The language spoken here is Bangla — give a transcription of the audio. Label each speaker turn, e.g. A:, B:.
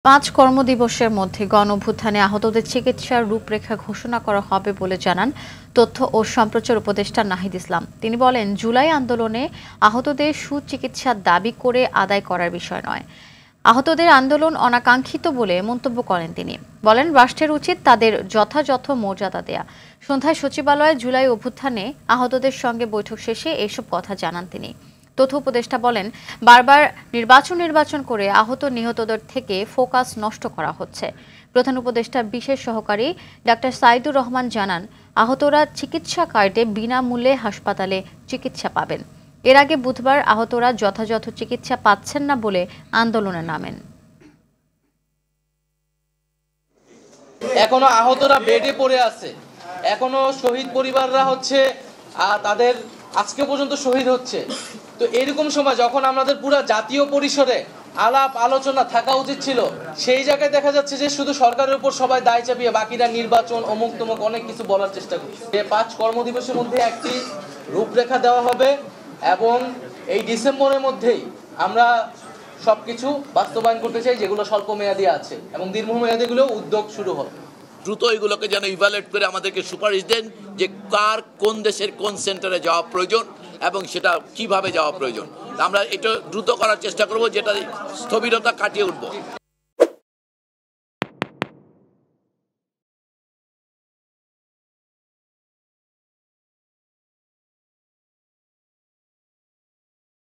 A: 5 কর্মদিবসের মধ্যে গণঅভ্যুত্থানে আহতদের চিকিৎসার রূপরেখা ঘোষণা করা হবে বলে জানান তথ্য ও সম্প্রচার উপদেষ্টা নাহিদ ইসলাম। তিনি বলেন, জুলাই আন্দোলনে আহতদের সুচিকিৎসার দাবি করে আদায় করার বিষয় নয়। আহতদের আন্দোলন অনাকাঙ্ক্ষিত বলে মন্তব্য করেন তিনি। বলেন, রাষ্ট্রের উচিত তাদের যথাযথ মর্যাদা দেয়া। সন্ধ্যায় সচিবালয়ে জুলাই অভ্যুত্থানে আহতদের সঙ্গে বৈঠক শেষে এসব কথা জানান তিনি। তথ্য উপদেষ্টা বলেন, বারবার নির্বাচন করে আহত নিহতদের থেকে ফোকাস নষ্ট করা হচ্ছে। প্রধান উপদেষ্টার বিশেষ সহকারী ডাক্তার সাইদুর রহমান জানান, আহতরা চিকিৎসা কার্ডে বিনামূল্যে হাসপাতালে চিকিৎসা পাবেন। এর আগে বুধবার আহতরা যথাযথ চিকিৎসা পাচ্ছেন না বলে আন্দোলনে নামেন।
B: এখনো আহতরা বেডে পড়ে আছে, এখনো শহীদ পরিবাররা তাদের আজকে পর্যন্ত শহীদ হচ্ছে। তো এরকম সময় যখন আমাদের পুরো জাতীয় পরিসরে আলাপ আলোচনা থাকা উচিত ছিল, সেই জায়গায় দেখা যাচ্ছে যে শুধু সরকারের উপর সবাই দায় চাপিয়ে বাকিরা নির্বাচন অমুক তমুক অনেক কিছু বলার চেষ্টা করছে। 5 কর্মদিবসের মধ্যে একটি রূপরেখা দেওয়া হবে এবং এই ডিসেম্বরের মধ্যেই আমরা সবকিছু বাস্তবায়ন করতে চাই, যেগুলো স্বল্প মেয়াদী আছে, এবং দীর্ঘমেয়াদীগুলো উদ্যোগ শুরু হবে।
C: দ্রুত এগুলোকে যেন ইভ্যালুয়েট করে আমাদেরকে সুপারিশ দেন যে কার কোন দেশের কোন সেন্টারে যাওয়া প্রয়োজন এবং সেটা কিভাবে যাওয়া প্রয়োজন। আমরা এটা দ্রুত করার চেষ্টা করব, যেটা স্থবিরতা কাটিয়ে উঠবো।